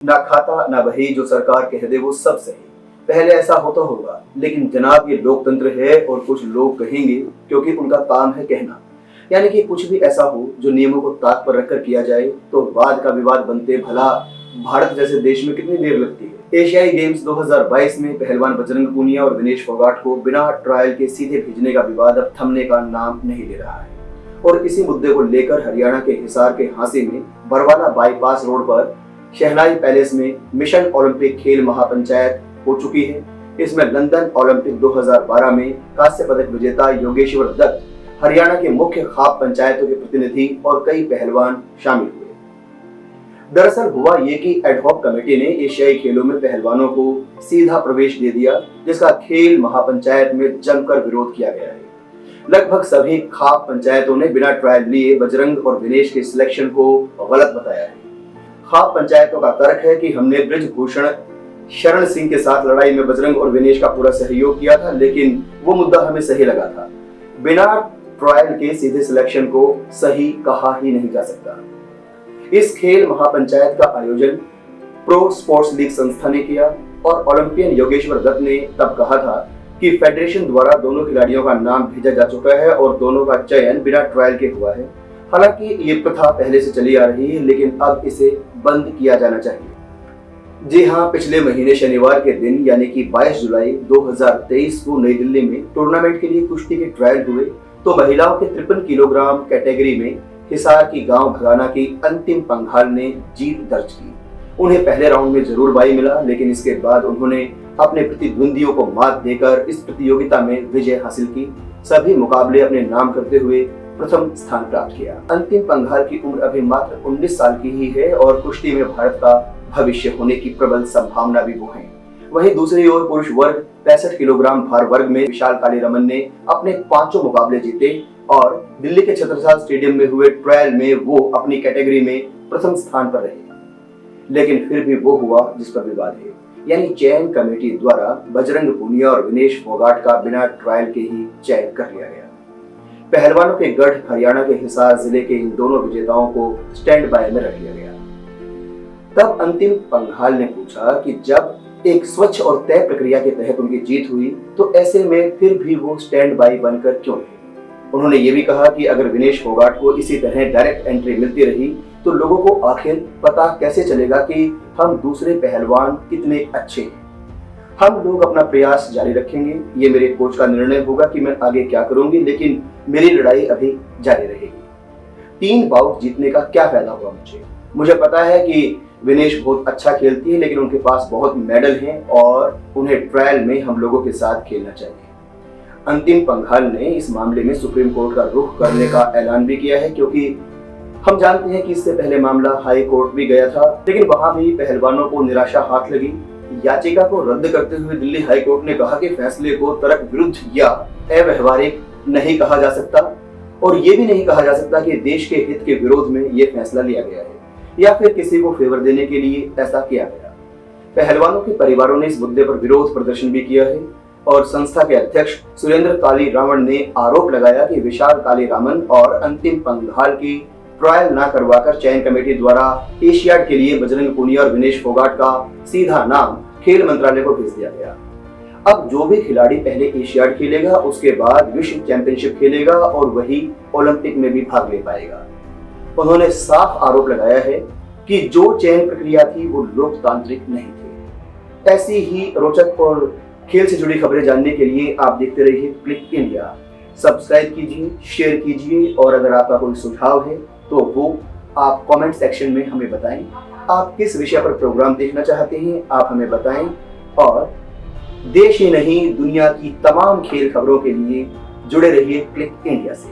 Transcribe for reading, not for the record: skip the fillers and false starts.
ना खाता ना वही, जो सरकार कह दे वो सब सही। पहले ऐसा होता होगा, लेकिन जनाब ये लोकतंत्र है और कुछ लोग कहेंगे क्योंकि उनका काम है कहना। यानी कि कुछ भी ऐसा हो जो नियमों को ताक पर रखकर किया जाए तो वाद का विवाद बनते भला भारत जैसे देश में कितनी देर लगती है। एशियाई गेम्स 2022 में पहलवान बजरंग पूनिया और विनेश फोगाट को बिना ट्रायल के सीधे भेजने का विवाद अब थमने का नाम नहीं ले रहा है और इसी मुद्दे को लेकर हरियाणा के हिसार के हांसी में बरवाला बाईपास रोड पर शहनाई पैलेस में मिशन ओलंपिक खेल महापंचायत हो चुकी है। इसमें लंदन ओलंपिक 2012 में कांस्य पदक विजेता योगेश्वर दत्त, हरियाणा के मुख्य खाप पंचायतों के प्रतिनिधि और कई पहलवान शामिल हुए। दरअसल हुआ ये कि एडहॉक कमेटी ने एशियाई खेलों में पहलवानों को सीधा प्रवेश दे दिया, जिसका खेल महापंचायत में जमकर विरोध किया गया है। लगभग सभी खाप पंचायतों ने बिना ट्रायल लिए बजरंग और विनेश के सिलेक्शन को गलत बताया है। खाप पंचायतों का तर्क है कि हमने ब्रिजभूषण शरण सिंह के साथ लड़ाई में बजरंग और विनेश का पूरा सहयोग किया था, लेकिन वो मुद्दा हमें सही लगा था। बिना ट्रायल के सीधे सिलेक्शन को सही कहा ही नहीं जा सकता। इस खेल महापंचायत का आयोजन प्रो स्पोर्ट्स लीग संस्था ने किया और ओलंपियन योगेश्वर दत्त ने तब कहा था कि फेडरेशन द्वारा दोनों खिलाड़ियों का नाम भेजा जा चुका है और दोनों का चयन बिना ट्रायल के हुआ है। हालांकि ये प्रथा पहले से चली आ रही है, लेकिन अब इसे बंद किया जाना चाहिए। जी हाँ, पिछले महीने शनिवार के दिन यानी कि 22 जुलाई 2023 को नई दिल्ली में टूर्नामेंट के लिए कुश्ती के ट्रायल हुए तो महिलाओं के 53 किलोग्राम कैटेगरी में हिसार की गांव भगाना की अंतिम पंघाल ने जीत दर्ज की। उन्हें पहले राउंड में जरूर बाई मिला, लेकिन इसके बाद उन्होंने अपने प्रतिद्वंदियों को मात देकर इस प्रतियोगिता में विजय हासिल की। सभी मुकाबले अपने नाम करते हुए प्रथम स्थान प्राप्त किया। अंतिम पंघाल की उम्र अभी मात्र 19 साल की ही है और कुश्ती में भारत का भविष्य होने की प्रबल संभावना भी वो है। वहीं दूसरी ओर पुरुष वर्ग 65 किलोग्राम भार वर्ग में विशाल कालीरमन ने अपने 5 मुकाबले जीते और दिल्ली के छत्रसाल स्टेडियम में हुए ट्रायल में वो अपनी कैटेगरी में प्रथम स्थान पर रहे। लेकिन फिर भी वो हुआ जिस पर विवाद है, यानी चयन कमेटी द्वारा बजरंग पूनिया और विनेश फोगाट का बिना ट्रायल के ही चयन कर लिया गया। पहलवानों के गढ़ हरियाणा के हिसार जिले के इन दोनों विजेताओं को स्टैंड बाय में रख लिया गया। तब अंतिम पंघाल ने पूछा कि जब एक स्वच्छ और तय प्रक्रिया के तहत उनकी जीत हुई तो ऐसे में फिर भी वो स्टैंड बाय बनकर क्यों रहे। उन्होंने ये भी कहा कि अगर विनेश फोगाट को इसी तरह डायरेक्ट एंट्री मिलती रही तो लोगों को आखिर पता कैसे चलेगा कि हम दूसरे पहलवान कितने अच्छे हैं। हम लोग अपना प्रयास जारी रखेंगे। ये मेरे कोच का निर्णय होगा कि मैं आगे क्या करूंगी, लेकिन मेरी लड़ाई अभी जारी रहेगी। 3 बाउट जीतने का क्या फायदा हुआ मुझे पता है कि विनेश बहुत अच्छा खेलती है, लेकिन उनके पास बहुत मेडल हैं और उन्हें ट्रायल में हम लोगों के साथ खेलना चाहिए। अंतिम पंघाल ने इस मामले में सुप्रीम कोर्ट का रुख करने का ऐलान भी किया है, क्योंकि हम जानते हैं कि इससे पहले मामला हाई कोर्ट भी गया था, लेकिन वहां भी पहलवानों को निराशा हाथ लगी। याचिका को रद्द करते हुए दिल्ली हाई कोर्ट ने कहा कि फैसले को तर्क विरुद्ध या अव्यवहारिक नहीं कहा जा सकता और ये भी नहीं कहा जा सकता कि देश के हित के विरोध में ये फैसला लिया गया है या फिर किसी को फेवर देने के लिए ऐसा किया गया। पहलवानों के परिवारों ने इस मुद्दे पर विरोध प्रदर्शन भी किया है और संस्था के अध्यक्ष सुरेंद्र कालीरामन ने आरोप लगाया कि विशाल कालीरामन और अंतिम पंघाल की ट्रायल न करवाकर चयन कमेटी द्वारा एशियाड के लिए बजरंग पूनिया और विनेश फोगाट का सीधा नाम खेल मंत्रालय को भेज दिया गया। अब जो भी खिलाड़ी पहले एशियाड खेलेगा उसके बाद विश्व चैंपियनशिप खेलेगा और वही ओलंपिक में भी भाग ले पाएगा। उन्होंने साफ आरोप लगाया है कि जो चयन प्रक्रिया थी वो लोकतांत्रिक नहीं थी। ऐसी ही रोचक और खेल से जुड़ी खबरें जानने के लिए आप देखते रहिए क्लिक इंडिया। सब्सक्राइब कीजिए, शेयर कीजिए और अगर आपका कोई सुझाव है तो वो आप कमेंट सेक्शन में हमें बताएं। आप किस विषय पर प्रोग्राम देखना चाहते हैं आप हमें बताएं और देश ही नहीं दुनिया की तमाम खेल खबरों के लिए जुड़े रहिए क्लिक इंडिया से।